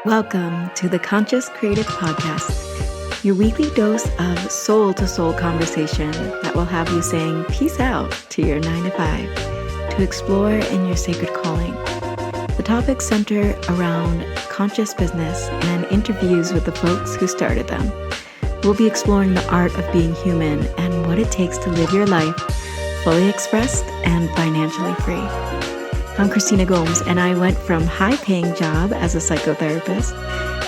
Welcome to the Conscious Creative Podcast, your weekly dose of soul-to-soul conversation that will have you saying peace out to your 9 to 5 to explore in your sacred calling. The topics center around conscious business and interviews with the folks who started them. We'll be exploring the art of being human and what it takes to live your life fully expressed and financially free. I'm Christina Gomes, and I went from high-paying job as a psychotherapist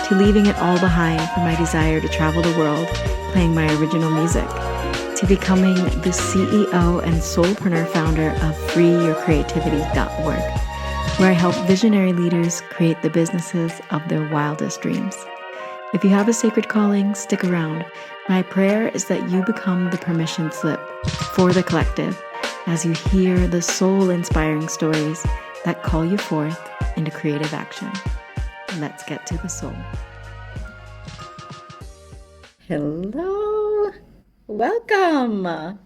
to leaving it all behind for my desire to travel the world playing my original music, to becoming the CEO and soulpreneur founder of freeyourcreativity.org, where I help visionary leaders create the businesses of their wildest dreams. If you have a sacred calling, stick around. My prayer is that you become the permission slip for the collective as you hear the soul-inspiring stories that call you forth into creative action. Let's get to the soul. Hello. Welcome.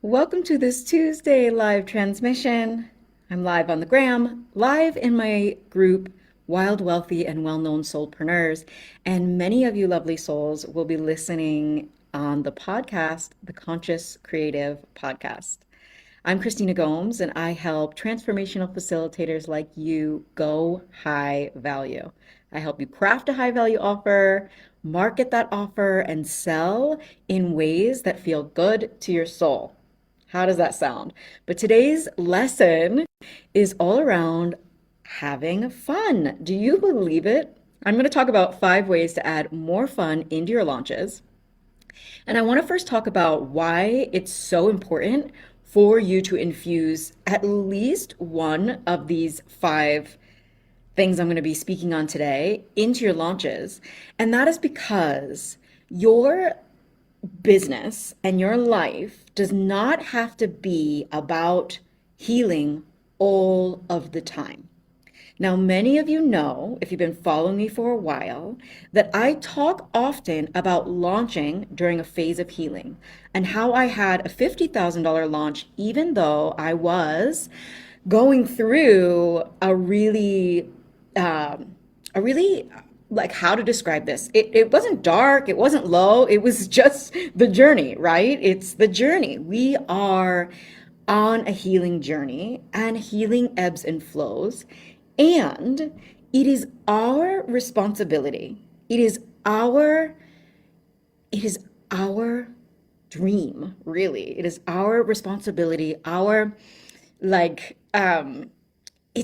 Welcome to this Tuesday live transmission. I'm live on the gram, live in my group, Wild, Wealthy, and Well-Known Soulpreneurs. And many of you lovely souls will be listening on the podcast, the Conscious Creative Podcast. I'm Christina Gomes, and I help transformational facilitators like you go high value. I help you craft a high value offer, market that offer, and sell in ways that feel good to your soul. How does that sound? But today's lesson is all around having fun. Do you believe it? I'm going to talk about 5 ways to add more fun into your launches. And I want to first talk about why it's so important for you to infuse at least one of these 5 things I'm going to be speaking on today into your launches. And that is because your business and your life does not have to be about healing all of the time. Now, many of you know, if you've been following me for a while, that I talk often about launching during a phase of healing and how I had a $50,000 launch, even though I was going through a really, like, how to describe this? It wasn't dark, it wasn't low, it was just the journey, right? It's the journey. We are on a healing journey, and healing ebbs and flows. And it is our responsibility. It is our dream, really. It is our responsibility, it's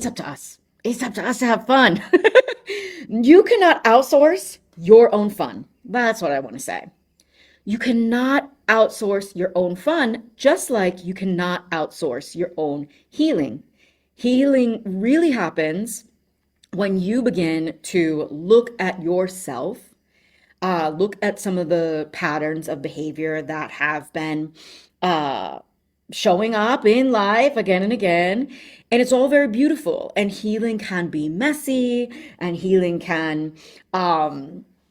up to us. It's up to us to have fun. You cannot outsource your own fun. That's what I want to say. You cannot outsource your own fun, just like you cannot outsource your own healing. Healing really happens when you begin to look at yourself, look at some of the patterns of behavior that have been showing up in life again and again. And it's all very beautiful. And healing can be messy, and healing can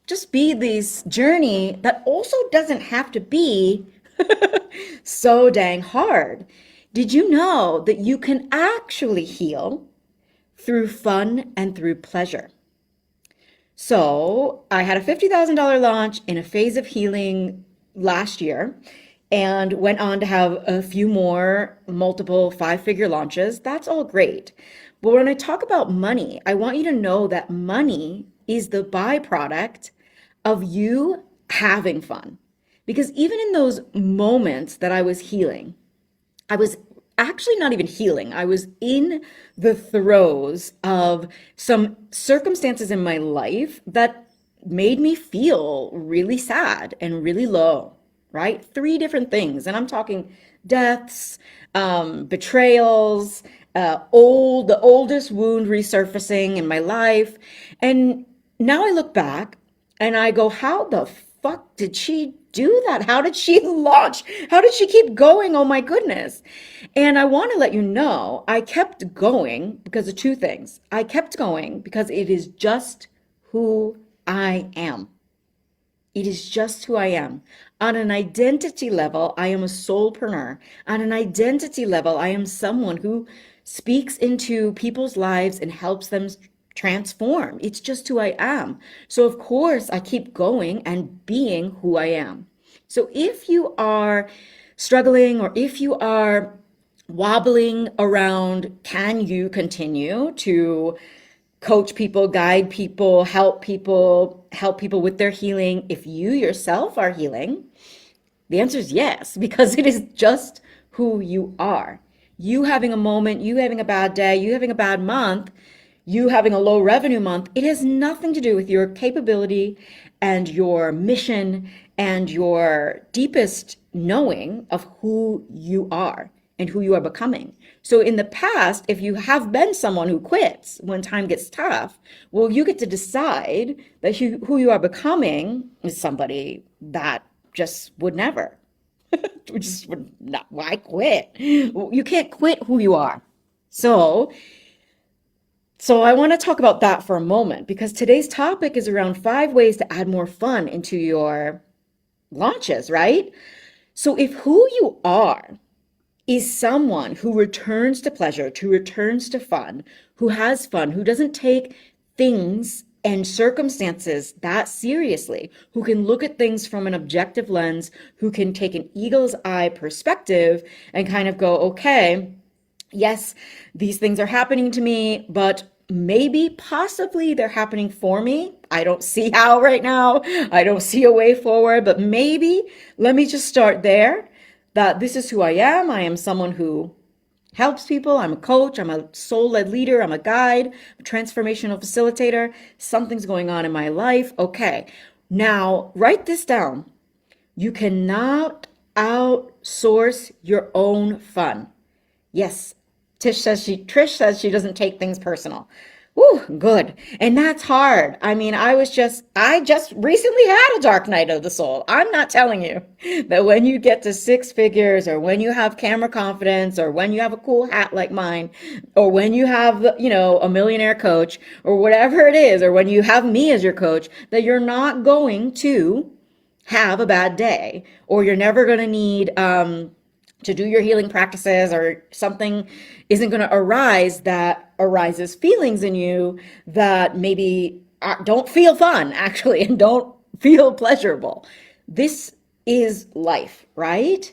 just be this journey that also doesn't have to be so dang hard. Did you know that you can actually heal through fun and through pleasure? So I had a $50,000 launch in a phase of healing last year and went on to have a few more multiple 5-figure launches. That's all great. But when I talk about money, I want you to know that money is the byproduct of you having fun. Because even in those moments that I was healing, I was actually not even healing. I was in the throes of some circumstances in my life that made me feel really sad and really low, right? 3 different things. And I'm talking deaths, betrayals, the oldest wound resurfacing in my life. And now I look back and I go, how the fuck did she do that? How did she launch? How did she keep going? Oh my goodness. And I want to let you know, I kept going because of 2 things. I kept going because it is just who I am. It is just who I am. On an identity level, I am a soulpreneur. On an identity level, I am someone who speaks into people's lives and helps them transform. It's just who I am. So of course I keep going and being who I am. So if you are struggling or if you are wobbling around, can you continue to coach people, guide people, help people with their healing if you yourself are healing? The answer is yes, because it is just who you are. You having a moment, you having a bad day, you having a bad month, you having a low revenue month, it has nothing to do with your capability and your mission and your deepest knowing of who you are and who you are becoming. So in the past, if you have been someone who quits when time gets tough, well, you get to decide that who you are becoming is somebody that just would never. Just would not. Why quit? You can't quit who you are. So, so I want to talk about that for a moment because today's topic is around 5 ways to add more fun into your launches, right? So if who you are is someone who returns to pleasure, who returns to fun, who has fun, who doesn't take things and circumstances that seriously, who can look at things from an objective lens, who can take an eagle's eye perspective and kind of go, okay, yes, these things are happening to me, but maybe possibly they're happening for me. I don't see how right now. I don't see a way forward, but maybe let me just start there that this is who I am. I am someone who helps people. I'm a coach. I'm a soul-led leader. I'm a guide, a transformational facilitator. Something's going on in my life. Okay. Now, write this down. You cannot outsource your own fun. Yes, Trish says she doesn't take things personal. Ooh, good. And that's hard. I mean, I just recently had a dark night of the soul. I'm not telling you that when you get to 6 figures or when you have camera confidence or when you have a cool hat like mine or when you have, a millionaire coach or whatever it is, or when you have me as your coach, that you're not going to have a bad day or you're never going to need, to do your healing practices or something isn't going to arise that arises feelings in you that maybe don't feel fun actually and don't feel pleasurable. This is life, right?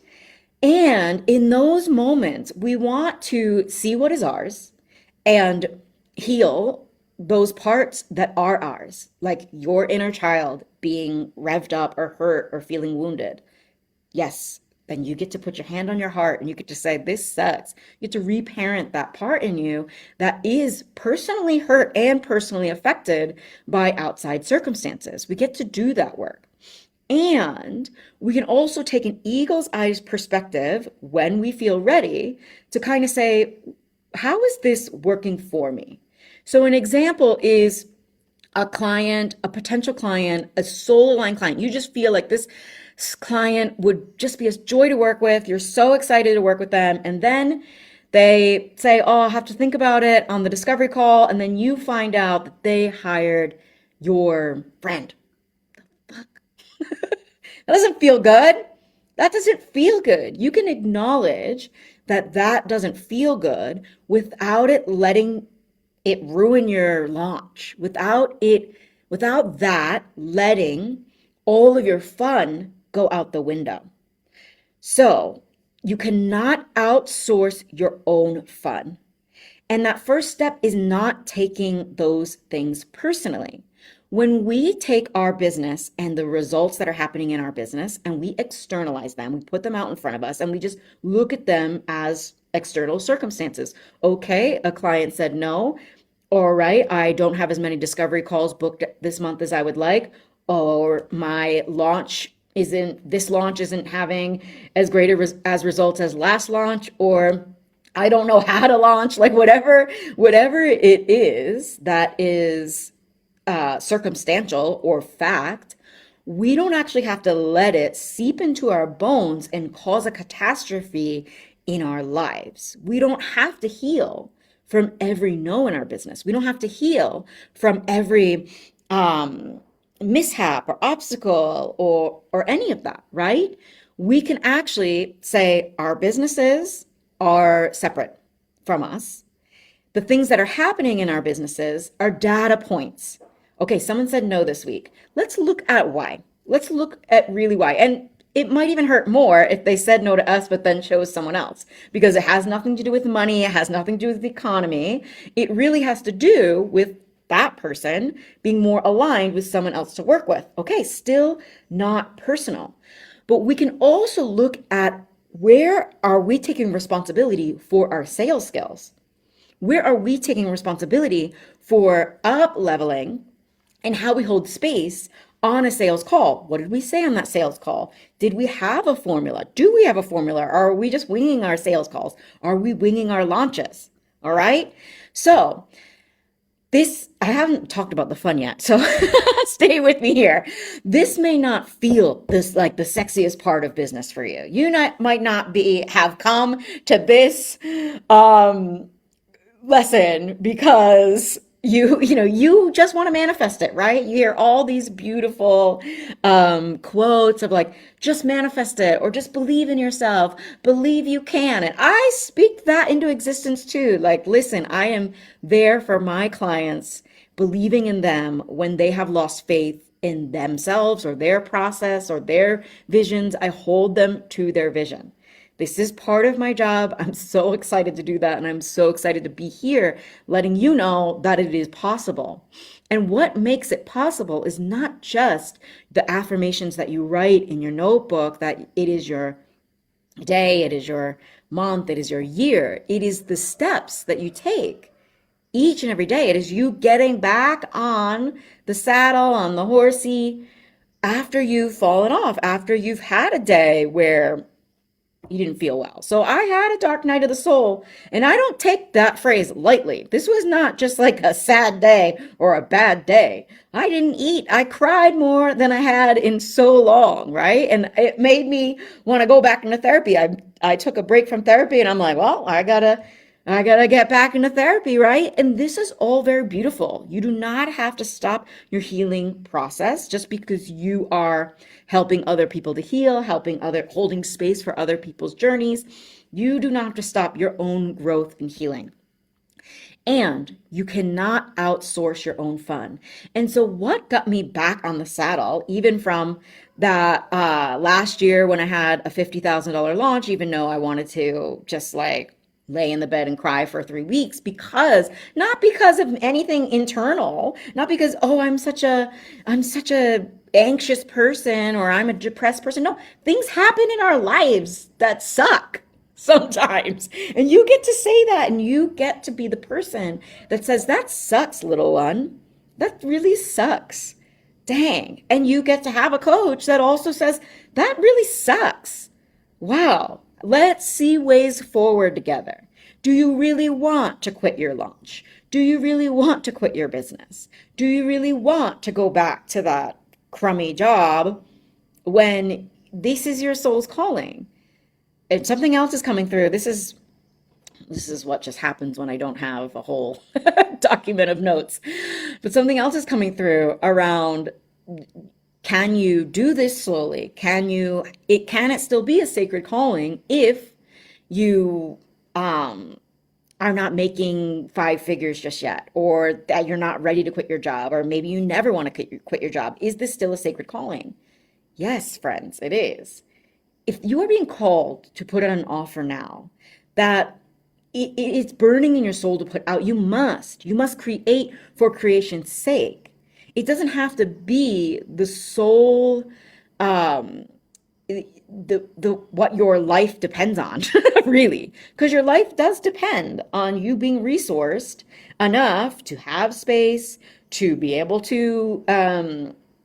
And in those moments, we want to see what is ours and heal those parts that are ours, like your inner child being revved up or hurt or feeling wounded. Yes, then you get to put your hand on your heart and you get to say, this sucks. You get to reparent that part in you that is personally hurt and personally affected by outside circumstances. We get to do that work. And we can also take an eagle's eyes perspective when we feel ready to kind of say, how is this working for me? So an example is a client, a potential client, a soul aligned client. You just feel like this client would just be a joy to work with. You're so excited to work with them. And then they say, oh, I'll have to think about it on the discovery call. And then you find out that they hired your friend. The fuck? That doesn't feel good. That doesn't feel good. You can acknowledge that that doesn't feel good without it letting it ruin your launch, without that letting all of your fun go out the window. So you cannot outsource your own fun. And that first step is not taking those things personally. When we take our business and the results that are happening in our business and we externalize them, we put them out in front of us and we just look at them as external circumstances. Okay, a client said no. All right, I don't have as many discovery calls booked this month as I would like. Or my this launch isn't having as great as results as last launch, or I don't know how to launch, like whatever it is that is circumstantial or fact, we don't actually have to let it seep into our bones and cause a catastrophe in our lives. We don't have to heal from every no in our business. We don't have to heal from every mishap or obstacle or any of that, right? We can actually say our businesses are separate from us, The things that are happening in our businesses are data points. Okay, someone said no this week. Let's look at why. Let's look at really why. And it might even hurt more if they said no to us, but then chose someone else, because it has nothing to do with money. It has nothing to do with the economy. It really has to do with that person being more aligned with someone else to work with. Okay, still not personal. But we can also look at, where are we taking responsibility for our sales skills? Where are we taking responsibility for up leveling and how we hold space on a sales call? What did we say on that sales call? Did we have a formula? Do we have a formula? Or are we just winging our sales calls? Are we winging our launches? All right. So I haven't talked about the fun yet, so stay with me here. This may not feel this like the sexiest part of business for you. Might not have come to this lesson because you just want to manifest it, right? You hear all these beautiful quotes of like, just manifest it, or just believe in yourself, believe you can. And I speak that into existence too. Like, listen, I am there for my clients, believing in them when they have lost faith in themselves or their process or their visions. I hold them to their vision. This is part of my job. I'm so excited to do that. And I'm so excited to be here letting you know that it is possible. And what makes it possible is not just the affirmations that you write in your notebook, that it is your day, it is your month, it is your year. It is the steps that you take each and every day. It is you getting back on the saddle, on the horsey, after you've fallen off, after you've had a day where you didn't feel well. So I had a dark night of the soul, and I don't take that phrase lightly. This was not just like a sad day or a bad day. I didn't eat. I cried more than I had in so long, right? And it made me want to go back into therapy. I took a break from therapy, and I'm like, well, I gotta get back into therapy, right? And this is all very beautiful. You do not have to stop your healing process just because you are helping other people to heal, holding space for other people's journeys. You do not have to stop your own growth and healing. And you cannot outsource your own fun. And so what got me back on the saddle, even from that last year when I had a $50,000 launch, even though I wanted to just like lay in the bed and cry for 3 weeks, not because of anything internal, not because, oh, I'm such a anxious person or I'm a depressed person. No, things happen in our lives that suck sometimes. And you get to say that, and you get to be the person that says, that sucks, little one. That really sucks. Dang. And you get to have a coach that also says, that really sucks. Wow. Let's see ways forward together. Do you really want to quit your launch? Do you really want to quit your business? Do you really want to go back to that crummy job when this is your soul's calling? And something else is coming through. This is what just happens when I don't have a whole document of notes. But something else is coming through around, can you do this slowly? Can it still be a sacred calling if you are not making 5 figures just yet, or that you're not ready to quit your job, or maybe you never want to quit your job? Is this still a sacred calling? Yes, friends, it is. If you are being called to put out an offer now that it's burning in your soul to put out, you must create for creation's sake. It doesn't have to be the sole what your life depends on, really, because your life does depend on you being resourced enough to have space, to be able to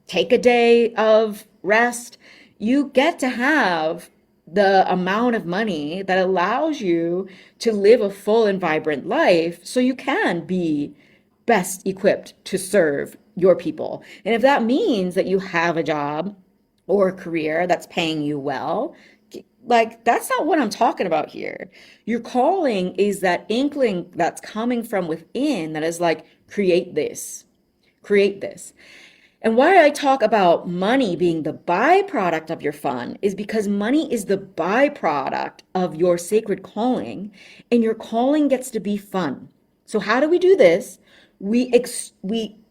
take a day of rest. You get to have the amount of money that allows you to live a full and vibrant life, so you can be best equipped to serve your people. And if that means that you have a job or a career that's paying you well, like, that's not what I'm talking about here. Your calling is that inkling that's coming from within that is like, create this. And why I talk about money being the byproduct of your fun is because money is the byproduct of your sacred calling, and your calling gets to be fun. So how do we do this? We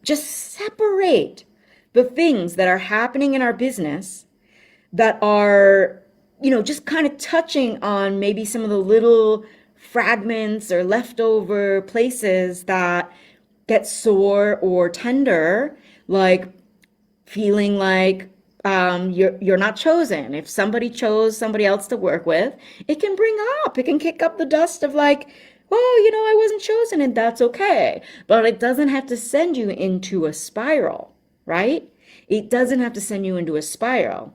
just separate the things that are happening in our business that are, just kind of touching on maybe some of the little fragments or leftover places that get sore or tender, like feeling like you're not chosen. If somebody chose somebody else to work with, it can kick up the dust of like, well, I wasn't chosen and that's okay. But it doesn't have to send you into a spiral, right? It doesn't have to send you into a spiral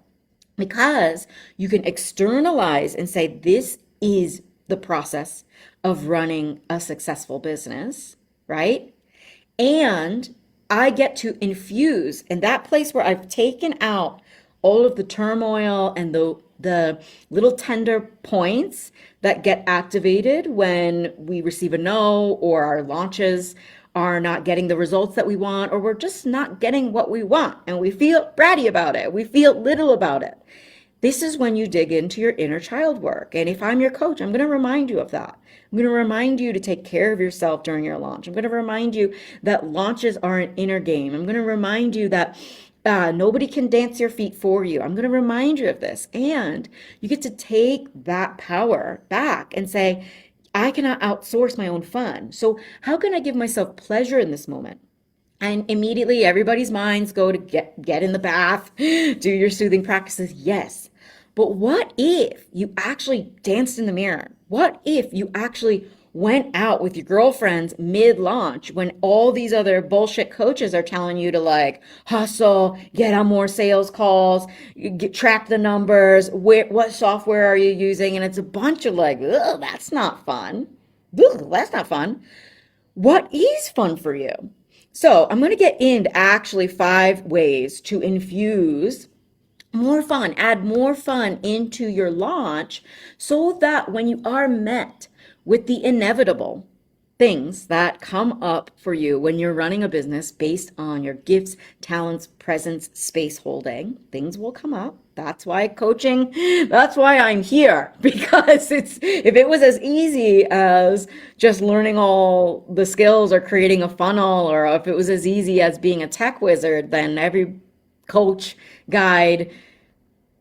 because you can externalize and say, this is the process of running a successful business, right? And I get to infuse in that place where I've taken out all of the turmoil and the little tender points that get activated when we receive a no, or our launches are not getting the results that we want, or we're just not getting what we want and we feel bratty about it. We feel little about it. This is when you dig into your inner child work. And if I'm your coach, I'm going to remind you of that. I'm going to remind you to take care of yourself during your launch. I'm going to remind you that launches are an inner game. I'm going to remind you that nobody can dance your feet for you. I'm going to remind you of this. And you get to take that power back and say, I cannot outsource my own fun. So how can I give myself pleasure in this moment? And immediately everybody's minds go to get in the bath, do your soothing practices. Yes. But what if you actually danced in the mirror? What if you actually went out with your girlfriends mid-launch when all these other bullshit coaches are telling you to like hustle, get on more sales calls, track the numbers, what software are you using? And it's a bunch of like, ugh, that's not fun. Ugh, that's not fun. What is fun for you? So I'm going to get into actually 5 ways to infuse more fun, add more fun into your launch so that when you are met with the inevitable things that come up for you when you're running a business based on your gifts, talents, presence, space holding, things will come up. That's why coaching, that's why I'm here, because if it was as easy as just learning all the skills or creating a funnel, or if it was as easy as being a tech wizard, then every coach, guide,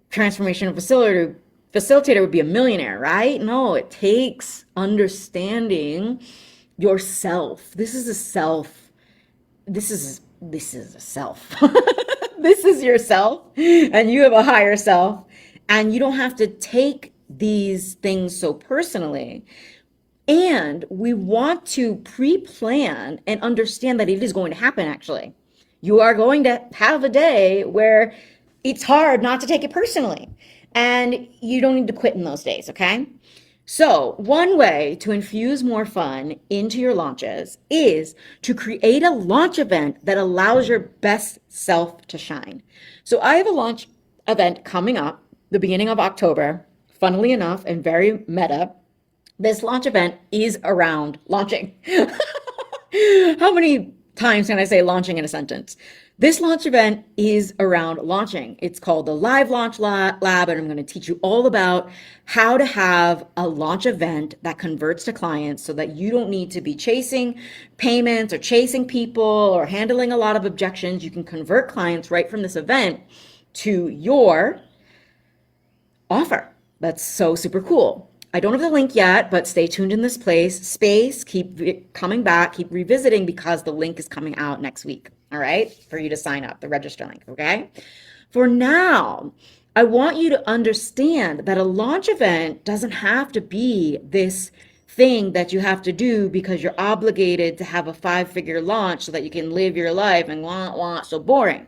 transformation facilitator would be a millionaire, right? No, it takes understanding yourself. This is a self. This is a self. This is yourself, and you have a higher self, and you don't have to take these things so personally. And we want to pre-plan and understand that it is going to happen, actually. You are going to have a day where it's hard not to take it personally, and you don't need to quit in those days, okay? So one way to infuse more fun into your launches is to create a launch event that allows your best self to shine. So I have a launch event coming up the beginning of October, funnily enough, and very meta. This launch event is around launching. How many times can I say launching in a sentence? This launch event is around launching. It's called the Live Launch Lab, and I'm going to teach you all about how to have a launch event that converts to clients so that you don't need to be chasing payments or chasing people or handling a lot of objections. You can convert clients right from this event to your offer. That's so super cool. I don't have the link yet, but stay tuned in this space. Keep coming back, keep revisiting, because the link is coming out next week. All right, for you to sign up, the register link. Okay. For now, I want you to understand that a launch event doesn't have to be this thing that you have to do because you're obligated to have a 5-figure launch so that you can live your life and so boring.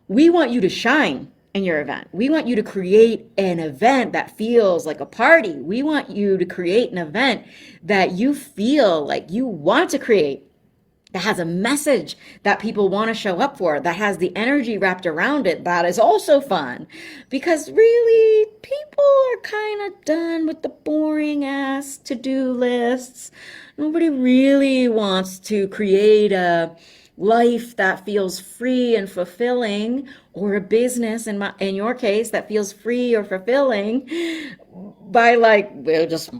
We want you to shine in your event. We want you to create an event that feels like a party. We want you to create an event that you feel like you want to create, that has a message that people want to show up for, that has the energy wrapped around it, that is also fun. Because really, people are kind of done with the boring ass to-do lists. Nobody really wants to create a life that feels free and fulfilling, or a business in your case that feels free or fulfilling by like, we'll just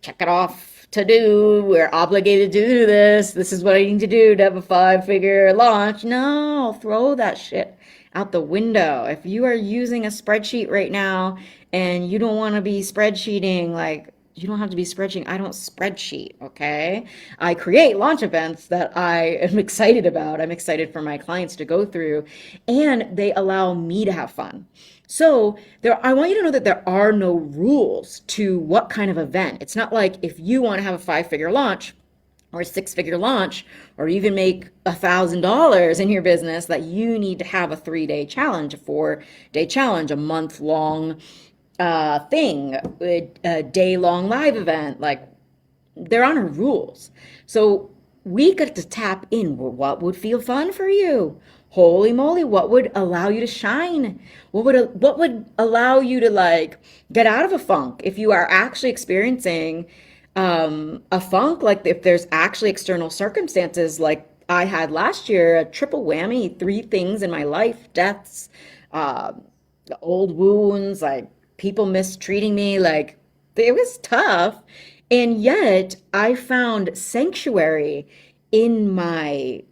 check it off to do. We're obligated to do this. This is what I need to do to have a 5-figure launch. No, throw that shit out the window. If you are using a spreadsheet right now and you don't want to be spreadsheeting, like, you don't have to be spreadsheeting. I don't spreadsheet, okay? I create launch events that I am excited about. I'm excited for my clients to go through, and they allow me to have fun. So I want you to know that there are no rules to what kind of event. It's not like if you want to have a 5-figure launch or a 6-figure launch, or even make $1,000 in your business, that you need to have a 3-day challenge, a 4-day challenge, a month-long thing, a day-long live event. Like, there are no rules. So we get to tap in. Well, what would feel fun for you? Holy moly, what would allow you to shine? What would allow you to, like, get out of a funk if you are actually experiencing a funk? Like, if there's actually external circumstances, like I had last year, a triple whammy, 3 things in my life: deaths, uh, old wounds, like people mistreating me, like it was tough. And yet I found sanctuary in my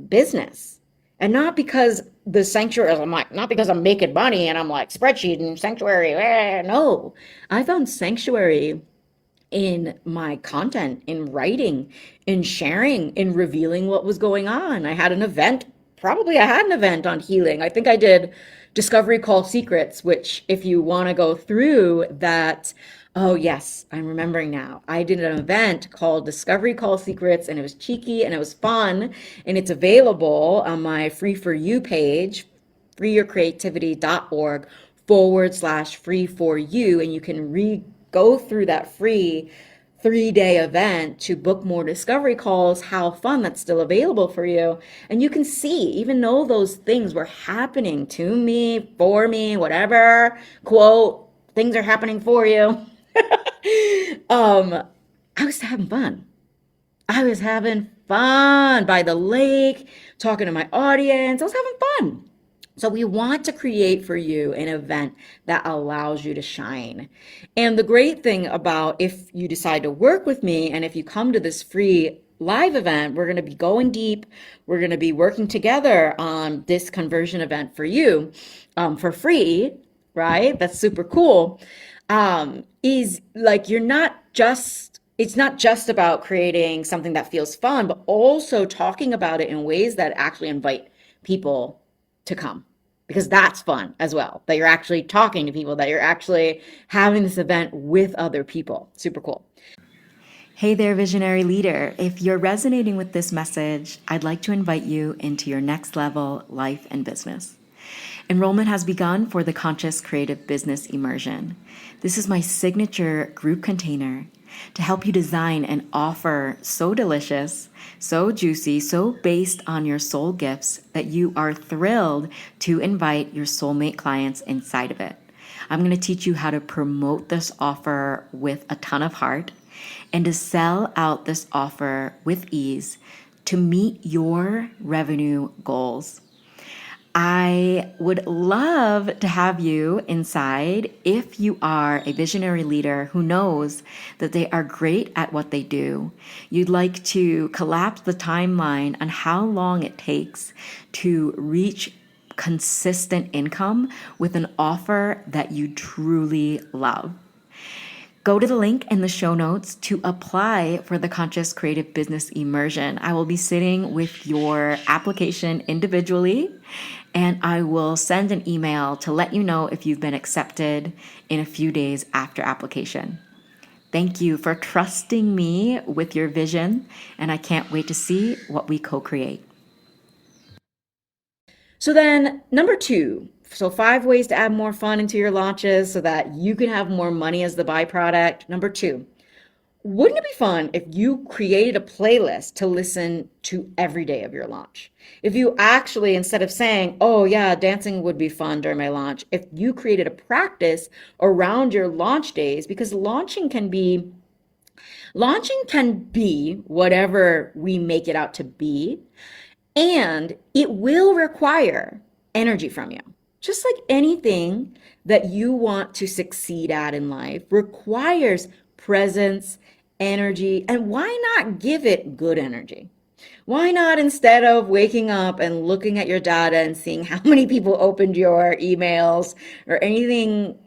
business. And not because the sanctuary, I'm like, not because I'm making money and I'm like spreadsheet and sanctuary. No, I found sanctuary in my content, in writing, in sharing, in revealing what was going on. I had an event on healing. I think I did Discovery Call Secrets, which, if you want to go through that, oh yes, I'm remembering now. I did an event called Discovery Call Secrets, and it was cheeky and it was fun, and it's available on my Free For You page, freeyourcreativity.org/free for you, and you can go through that free 3-day event to book more discovery calls. How fun. That's still available for you. And you can see, even though those things were happening to me, for me, whatever, quote, things are happening for you. I was having fun. I was having fun by the lake, talking to my audience. I was having fun. So we want to create for you an event that allows you to shine. And the great thing about, if you decide to work with me and if you come to this free live event, we're going to be going deep. We're going to be working together on this conversion event for you, for free, right? That's super cool. Is like, it's not just about creating something that feels fun, but also talking about it in ways that actually invite people to come, because that's fun as well, that you're actually talking to people, that you're actually having this event with other people. Super cool. Hey there, visionary leader. If you're resonating with this message, I'd like to invite you into your next level life and business. Enrollment has begun for the Conscious Creative Business Immersion. This is my signature group container to help you design an offer so delicious, so juicy, so based on your soul gifts that you are thrilled to invite your soulmate clients inside of it. I'm going to teach you how to promote this offer with a ton of heart and to sell out this offer with ease to meet your revenue goals. I would love to have you inside if you are a visionary leader who knows that they are great at what they do. You'd like to collapse the timeline on how long it takes to reach consistent income with an offer that you truly love. Go to the link in the show notes to apply for the Conscious Creative Business Immersion. I will be sitting with your application individually, and I will send an email to let you know if you've been accepted in a few days after application. Thank you for trusting me with your vision, and I can't wait to see what we co-create. So then, number 2, so 5 ways to add more fun into your launches so that you can have more money as the byproduct. Number 2, wouldn't it be fun if you created a playlist to listen to every day of your launch? If you actually, instead of saying, oh yeah, dancing would be fun during my launch, if you created a practice around your launch days, because launching can be whatever we make it out to be, and it will require energy from you. Just like anything that you want to succeed at in life requires presence energy. And why not give it good energy? Why not, instead of waking up and looking at your data and seeing how many people opened your emails or anything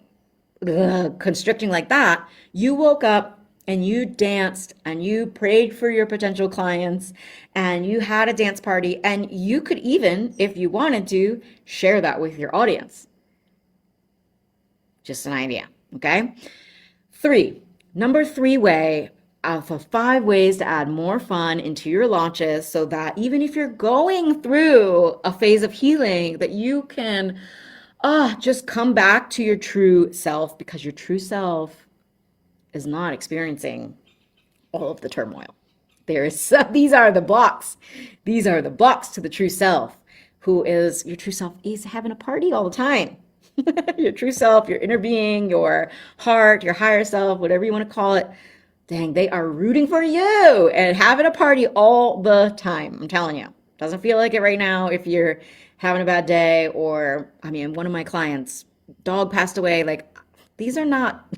constricting like that, you woke up and you danced and you prayed for your potential clients and you had a dance party, and you could even, if you wanted to, share that with your audience. Just an idea, okay? Number three way out of 5 ways to add more fun into your launches, so that even if you're going through a phase of healing, that you can just come back to your true self, because your true self is not experiencing all of the turmoil. These are the blocks. These are the blocks to the true self, your true self is having a party all the time. Your true self, your inner being, your heart, your higher self, whatever you want to call it. Dang, they are rooting for you and having a party all the time. I'm telling you. Doesn't feel like it right now if you're having a bad day, or, I mean, one of my clients, dog passed away. Like,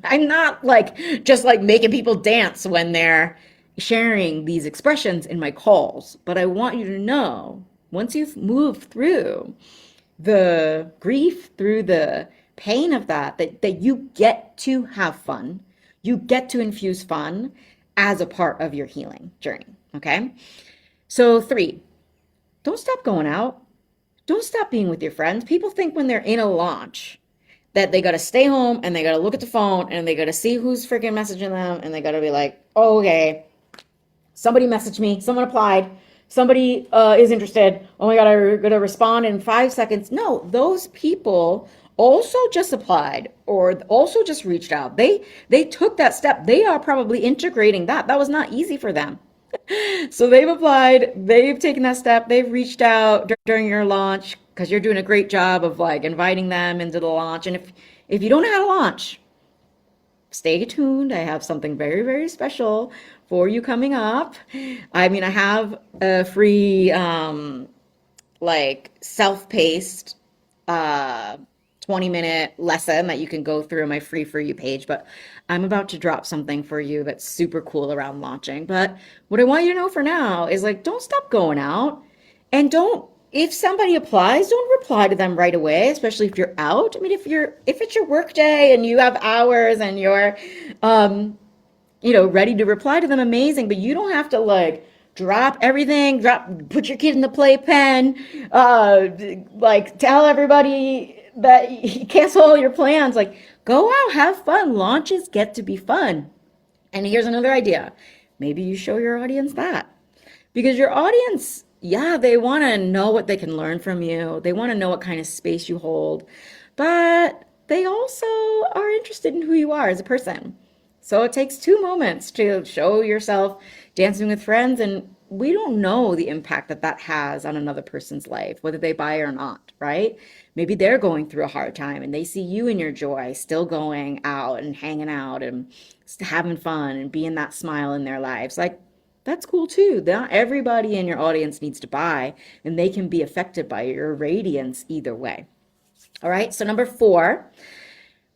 I'm not like just like making people dance when they're sharing these expressions in my calls. But I want you to know, once you've moved through the grief, through the pain of that you get to have fun. You get to infuse fun as a part of your healing journey, okay? So 3, don't stop going out. Don't stop being with your friends. People think when they're in a launch that they got to stay home and they got to look at the phone and they got to see who's freaking messaging them, and they got to be like, oh, okay, somebody messaged me, someone applied, somebody is interested. Oh my God, I'm going to respond in 5 seconds. No, those people also just applied or also just reached out. They took that step. They are probably integrating that. That was not easy for them. So they've applied, they've taken that step, they've reached out during your launch, because you're doing a great job of like inviting them into the launch. And if you don't know how to launch, stay tuned. I have something very, very special for you coming up. I mean, I have a free, like self-paced, 20-minute lesson that you can go through on my free for you page, but I'm about to drop something for you that's super cool around launching. But what I want you to know for now is, like, don't stop going out, and if somebody applies, don't reply to them right away, especially if you're out. I mean, if it's your work day and you have hours and you're ready to reply to them, amazing, but you don't have to like drop everything, put your kid in the playpen, like tell everybody that you cancel all your plans. Like, go out, have fun. Launches get to be fun. And here's another idea. Maybe you show your audience that, because your audience, yeah, they want to know what they can learn from you. They want to know what kind of space you hold, but they also are interested in who you are as a person. So it takes 2 moments to show yourself dancing with friends, and we don't know the impact that has on another person's life, whether they buy or not, right? Maybe they're going through a hard time and they see you in your joy, still going out and hanging out and having fun and being that smile in their lives. Like, that's cool too. Not everybody in your audience needs to buy, and they can be affected by your radiance either way. All right, so number 4,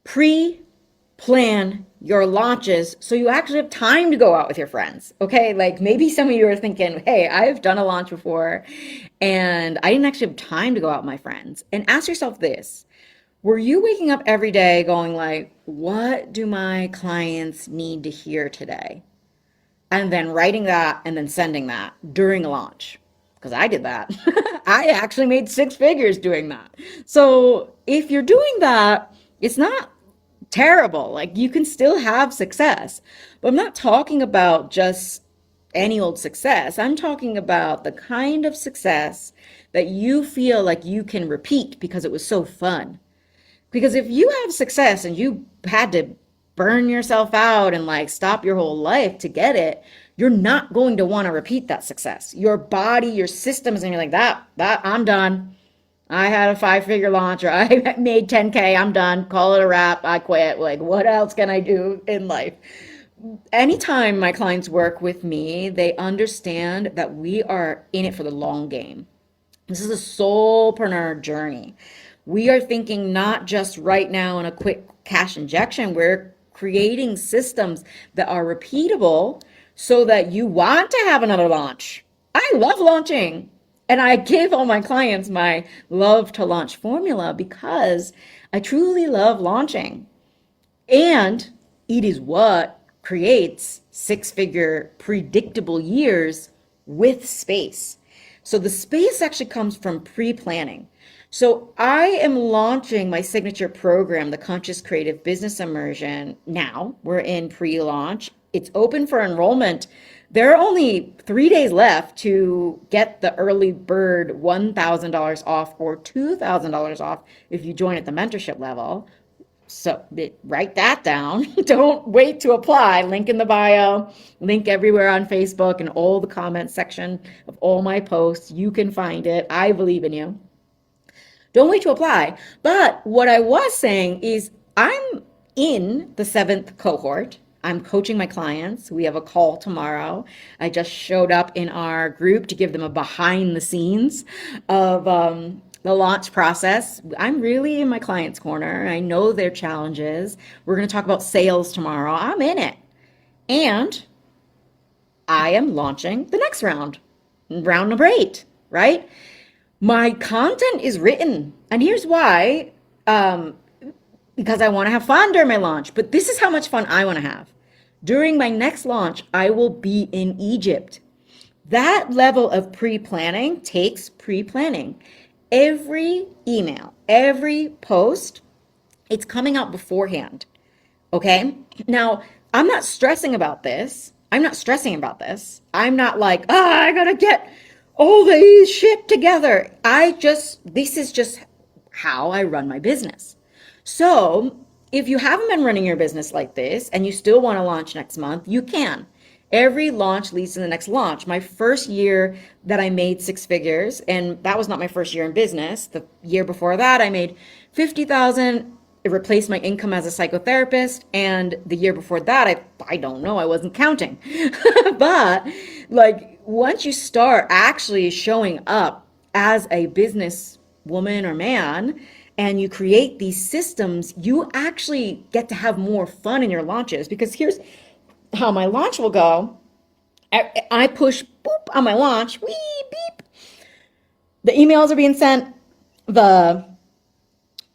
pre-plan your launches so you actually have time to go out with your friends. Okay, like maybe some of you are thinking, hey, I've done a launch before and I didn't actually have time to go out with my friends. And ask yourself this: were you waking up every day going like, what do my clients need to hear today? And then writing that and then sending that during a launch? Because I did that. I actually made 6 figures doing that. So if you're doing that, it's not terrible. Like, you can still have success. But I'm not talking about just any old success. I'm talking about the kind of success that you feel like you can repeat because it was so fun. Because if you have success and you had to burn yourself out and like stop your whole life to get it, you're not going to want to repeat that success. Your body, your systems, and you're like, that I'm done. I had a 5-figure launch, or I made 10K, I'm done. Call it a wrap. I quit. Like, what else can I do in life? Anytime my clients work with me, they understand that we are in it for the long game. This is a soulpreneur journey. We are thinking not just right now in a quick cash injection. We're creating systems that are repeatable so that you want to have another launch. I love launching. And I give all my clients my love to launch formula because I truly love launching. And it is what creates six-figure predictable years with space. So the space actually comes from pre-planning. So I am launching my signature program, the Conscious Creative Business Immersion, now. We're in pre-launch. It's open for enrollment. There are only 3 days left to get the early bird $1,000 off or $2,000 off if you join at the mentorship level. So write that down. Don't wait to apply. Link in the bio, link everywhere on Facebook and all the comments section of all my posts. You can find it. I believe in you. Don't wait to apply. But what I was saying is I'm in the 7th cohort. I'm coaching my clients. We have a call tomorrow. I just showed up in our group to give them a behind the scenes of the launch process. I'm really in my client's corner. I know their challenges. We're going to talk about sales tomorrow. I'm in it. And I am launching the next round, round number 8, right? My content is written. And here's why, because I want to have fun during my launch. But this is how much fun I want to have. During my next launch, I will be in Egypt. That level of pre-planning takes pre-planning. Every email, every post, it's coming out beforehand. Okay? Now, I'm not stressing about this. I'm not like, I gotta get all the shit together. This is just how I run my business. So if you haven't been running your business like this and you still want to launch next month, you can. Every launch leads to the next launch. My first year that I made 6 figures, and that was not my first year in business. The year before that, I made 50,000. It replaced my income as a psychotherapist. And the year before that, I don't know, I wasn't counting. But like once you start actually showing up as a business woman or man, and you create these systems, you actually get to have more fun in your launches. Because here's how my launch will go. I push boop on my launch, wee beep. The emails are being sent, the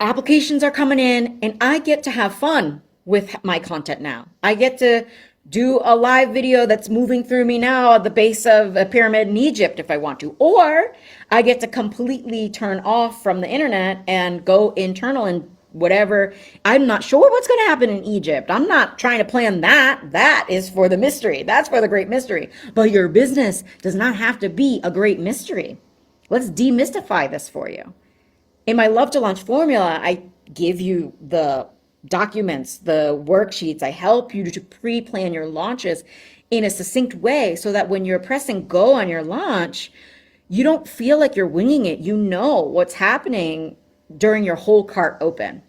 applications are coming in, and I get to have fun with my content now. I get to do a live video that's moving through me now at the base of a pyramid in Egypt if I want to. Or I get to completely turn off from the internet and go internal and whatever. I'm not sure what's going to happen in Egypt. I'm not trying to plan that. That is for the mystery. That's for the great mystery. But your business does not have to be a great mystery. Let's demystify this for you. In my Love to Launch formula, I give you the documents, the worksheets. I help you to pre-plan your launches in a succinct way so that when you're pressing go on your launch, you don't feel like you're winging it. You know what's happening during your whole cart open.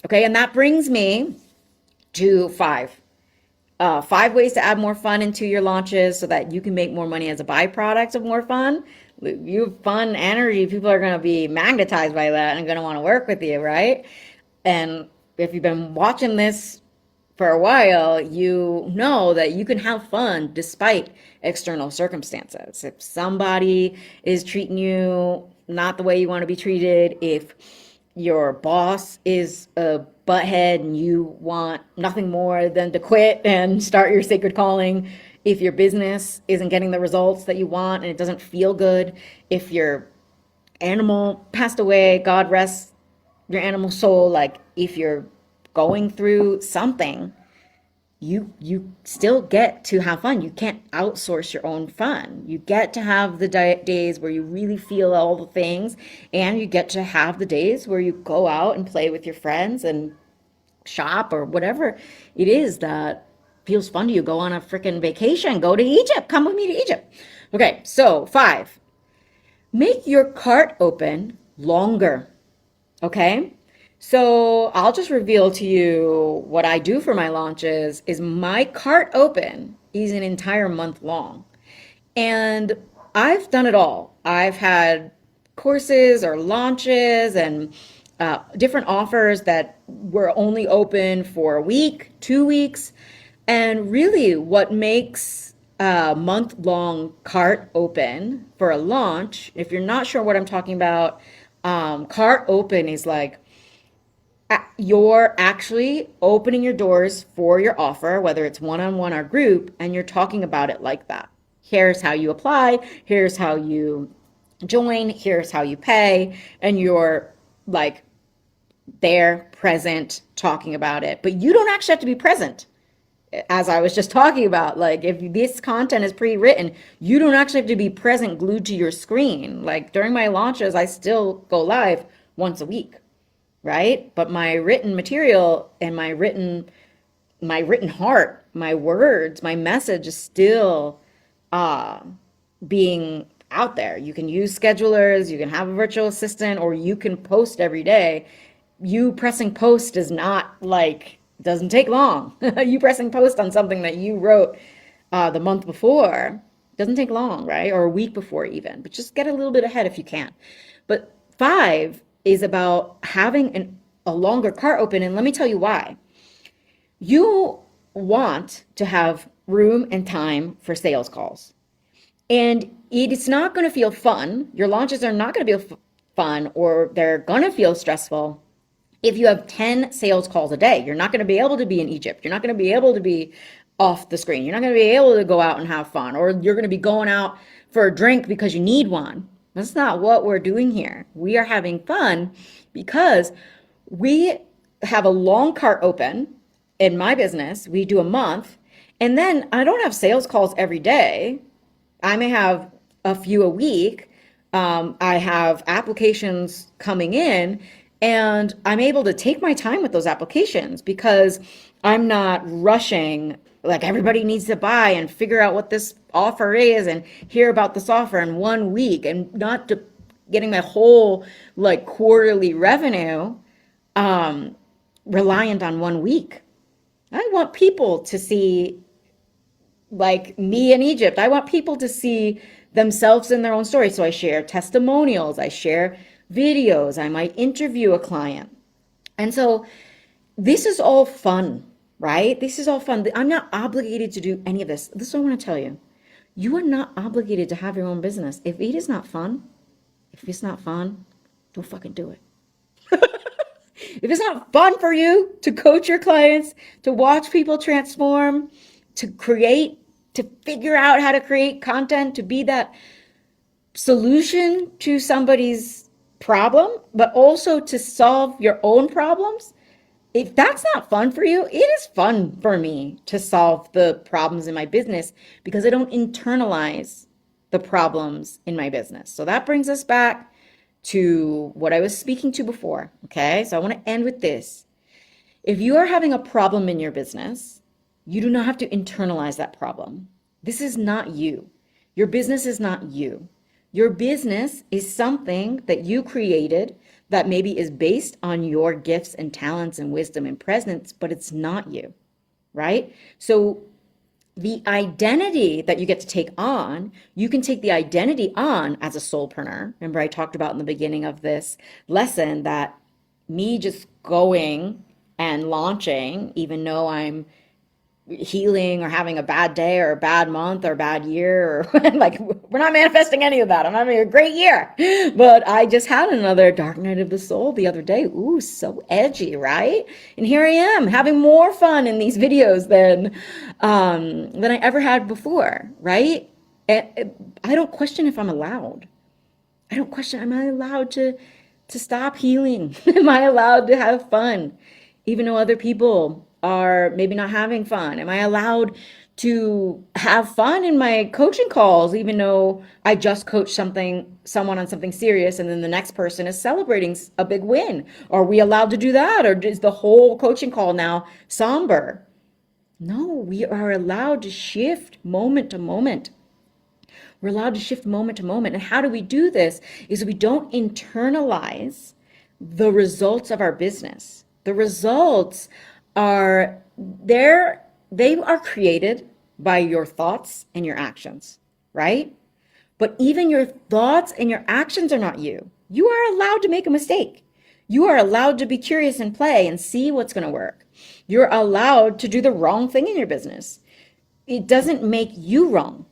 Okay, and that brings me to 5 ways to add more fun into your launches so that you can make more money as a byproduct of more fun. You have fun energy, people are going to be magnetized by that and going to want to work with you, right? And if you've been watching this for a while, you know that you can have fun despite external circumstances. If somebody is treating you not the way you want to be treated, if your boss is a butthead and you want nothing more than to quit and start your sacred calling, if your business isn't getting the results that you want and it doesn't feel good, if your animal passed away, God rest your animal soul, like if you're going through something, you still get to have fun. You can't outsource your own fun. You get to have the days where you really feel all the things, and you get to have the days where you go out and play with your friends and shop or whatever it is that feels fun to you. Go on a freaking vacation. Go to Egypt. Come with me to Egypt. Okay, so 5. Make your cart open longer. Okay? So I'll just reveal to you what I do for my launches is my cart open is an entire month long. And I've done it all. I've had courses or launches and different offers that were only open for a week, 2 weeks. And really, what makes a month-long cart open for a launch, if you're not sure what I'm talking about, cart open is like you're actually opening your doors for your offer, whether it's one-on-one or group, and you're talking about it like that. Here's how you apply, here's how you join, here's how you pay, and you're like there, present, talking about it. But you don't actually have to be present. As I was just talking about, like if this content is pre-written, you don't actually have to be present glued to your screen. Like during my launches, I still go live once a week, right? But my written material and my written heart, my words, my message is still uh, being out there. You can use schedulers, you can have a virtual assistant, or you can post every day. You pressing post is not like, doesn't take long. You pressing post on something that you wrote the month before doesn't take long, right? Or a week before even, but just get a little bit ahead if you can. But 5 is about having a longer cart open. And let me tell you why. You want to have room and time for sales calls. And it's not going to feel fun. Your launches are not going to be fun, or they're going to feel stressful if you have 10 sales calls a day. You're not going to be able to be in Egypt. You're not going to be able to be off the screen. You're not going to be able to go out and have fun, or you're going to be going out for a drink because you need one. That's not what we're doing here. We are having fun because we have a long cart open. In my business, we do a month, and then I don't have sales calls every day. I may have a few a week. I have applications coming in, and I'm able to take my time with those applications because I'm not rushing. Like everybody needs to buy and figure out what this offer is and hear about this offer in 1 week, and not to getting my whole like quarterly revenue reliant on 1 week. I want people to see like me in Egypt. I want people to see themselves in their own story. So I share testimonials, I share videos, I might interview a client. And so this is all fun, right? This is all fun. I'm not obligated to do any of this. This is what I want to tell you. You are not obligated to have your own business. If it's not fun, don't fucking do it. If it's not fun for you to coach your clients, to watch people transform, to create, to figure out how to create content, to be that solution to somebody's problem, but also to solve your own problems, if that's not fun for you, it is fun for me to solve the problems in my business because I don't internalize the problems in my business. So that brings us back to what I was speaking to before. Okay, so I want to end with this. If you are having a problem in your business, you do not have to internalize that problem. This is not you. Your business is not you. Your business is something that you created that maybe is based on your gifts and talents and wisdom and presence, but it's not you, right? So the identity that you get to take on, you can take the identity on as a soulpreneur. Remember, I talked about in the beginning of this lesson that me just going and launching, even though I'm healing or having a bad day or a bad month or a bad year, or like we're not manifesting any of that. I'm having a great year. But I just had another dark night of the soul the other day. Ooh, so edgy, right? And here I am having more fun in these videos than I ever had before, right? And I don't question if I'm allowed. I don't question, am I allowed to stop healing? Am I allowed to have fun? Even though other people are maybe not having fun? Am I allowed to have fun in my coaching calls, even though I just coached someone on something serious, and then the next person is celebrating a big win? Are we allowed to do that? Or is the whole coaching call now somber? No, we are allowed to shift moment to moment. We're allowed to shift moment to moment. And how do we do this? Is we don't internalize the results of our business. The results are there, they are created by your thoughts and your actions, right? But even your thoughts and your actions are not you. You are allowed to make a mistake. You are allowed to be curious and play and see what's going to work. You're allowed to do the wrong thing in your business. It doesn't make you wrong.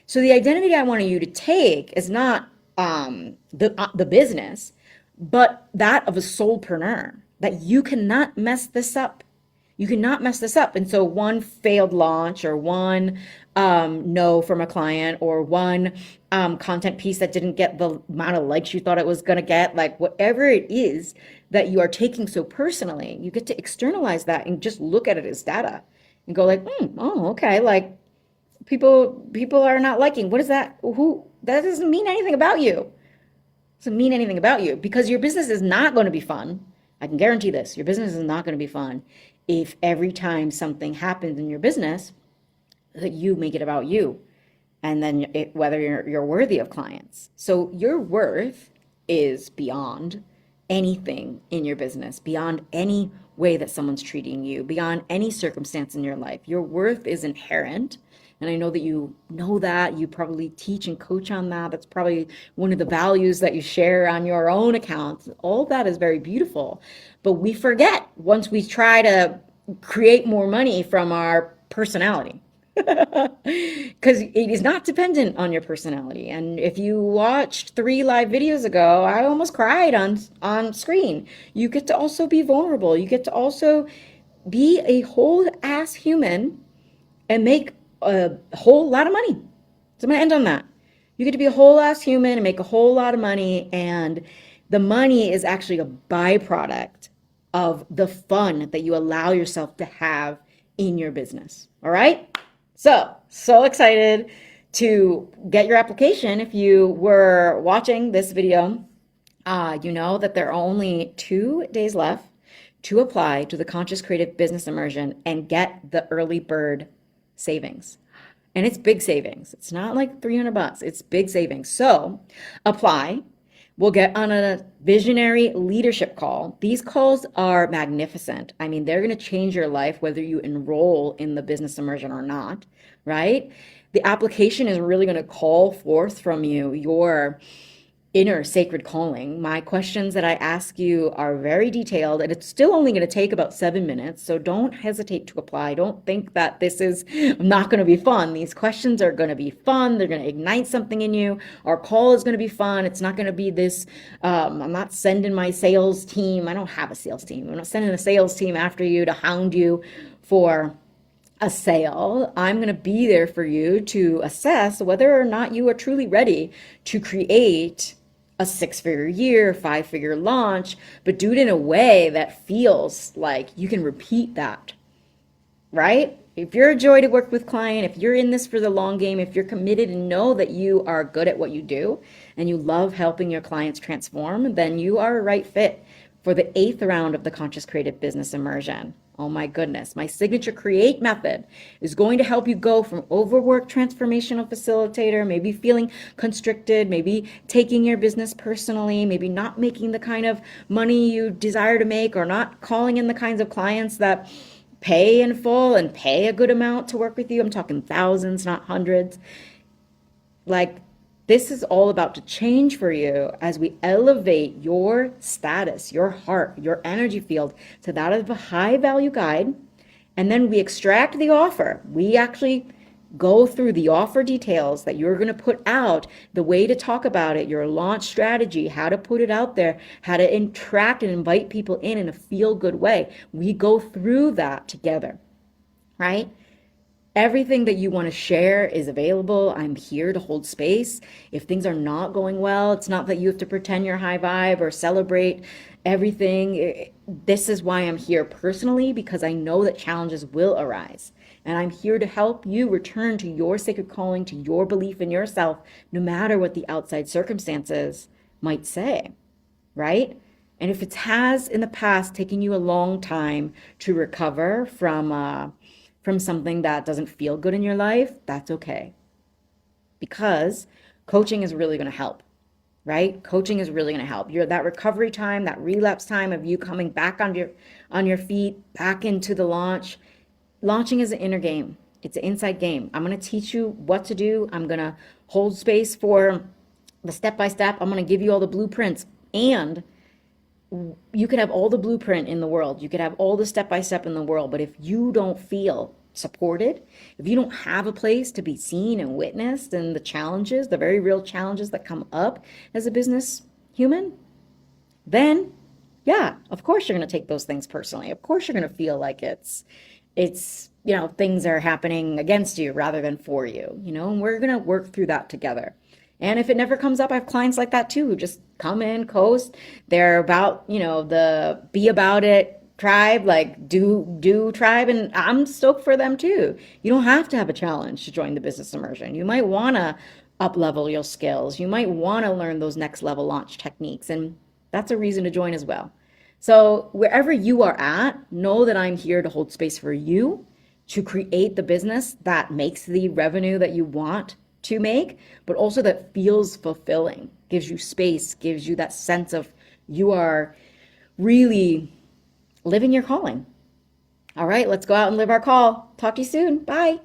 So the identity I want you to take is not the business, but that of a soulpreneur. That you cannot mess this up. You cannot mess this up. And so one failed launch or one no from a client or one content piece that didn't get the amount of likes you thought it was going to get, like whatever it is that you are taking so personally, you get to externalize that and just look at it as data and go like, oh, okay, like people are not liking. What is that? Who? That doesn't mean anything about you. Doesn't mean anything about you because your business is not going to be fun. I can guarantee this. Your business is not going to be fun if every time something happens in your business that you make it about you, and then whether you're worthy of clients. So your worth is beyond anything in your business, beyond any way that someone's treating you, beyond any circumstance in your life. Your worth is inherent. And I know that you know that. You probably teach and coach on that. That's probably one of the values that you share on your own accounts. All that is very beautiful. But we forget once we try to create more money from our personality. Because it is not dependent on your personality. And if you watched 3 live videos ago, I almost cried on screen. You get to also be vulnerable. You get to also be a whole ass human and make a whole lot of money. So I'm gonna end on that. You get to be a whole ass human and make a whole lot of money, and the money is actually a byproduct of the fun that you allow yourself to have in your business. All right? So excited to get your application. If you were watching this video, you know that there are only 2 days left to apply to the Conscious Creative Business Immersion and get the early bird savings. And it's big savings. It's not like $300. It's big savings. So apply. We'll get on a visionary leadership call. These calls are magnificent. I mean, they're going to change your life whether you enroll in the business immersion or not, right? The application is really going to call forth from you your inner sacred calling. My questions that I ask you are very detailed, and it's still only going to take about 7 minutes. So don't hesitate to apply. Don't think that this is not going to be fun. These questions are going to be fun. They're going to ignite something in you. Our call is going to be fun. It's not going to be this, I'm not sending my sales team. I don't have a sales team. I'm not sending a sales team after you to hound you for a sale. I'm going to be there for you to assess whether or not you are truly ready to create a 6-figure year, 5-figure launch, but do it in a way that feels like you can repeat that, right? If you're a joy to work with client, if you're in this for the long game, if you're committed and know that you are good at what you do and you love helping your clients transform, then you are a right fit for the 8th round of the Conscious Creative Business Immersion. Oh my goodness. My signature create method is going to help you go from overworked transformational facilitator, maybe feeling constricted, maybe taking your business personally, maybe not making the kind of money you desire to make, or not calling in the kinds of clients that pay in full and pay a good amount to work with you. I'm talking thousands, not hundreds. Like, this is all about to change for you as we elevate your status, your heart, your energy field to that of a high value guide. And then we extract the offer. We actually go through the offer details that you're going to put out, the way to talk about it, your launch strategy, how to put it out there, how to attract and invite people in a feel good way. We go through that together, right? Everything that you want to share is available. I'm here to hold space. If things are not going well, it's not that you have to pretend you're high vibe or celebrate everything. This is why I'm here personally, because I know that challenges will arise. And I'm here to help you return to your sacred calling, to your belief in yourself, no matter what the outside circumstances might say, right? And if it has in the past taken you a long time to recover from something that doesn't feel good in your life, that's okay. Because coaching is really going to help, right? Coaching is really going to help. That recovery time, that relapse time of you coming back on your feet, back into the launch. Launching is an inner game. It's an inside game. I'm going to teach you what to do. I'm going to hold space for the step by step. I'm going to give you all the blueprints. And You could have all the blueprint in the world, you could have all the step by step in the world, but if you don't feel supported, if you don't have a place to be seen and witnessed, and the challenges, the very real challenges that come up as a business human, then yeah, of course you're going to take those things personally. Of course you're going to feel like things are happening against you rather than for you, and we're going to work through that together. And if it never comes up, I have clients like that too, who just come in, coast. They're about, the be about it tribe, like do tribe. And I'm stoked for them too. You don't have to have a challenge to join the business immersion. You might want to up level your skills. You might want to learn those next level launch techniques. And that's a reason to join as well. So wherever you are at, know that I'm here to hold space for you to create the business that makes the revenue that you want to make, but also that feels fulfilling, gives you space, gives you that sense of you are really living your calling. All right, let's go out and live our call. Talk to you soon. Bye.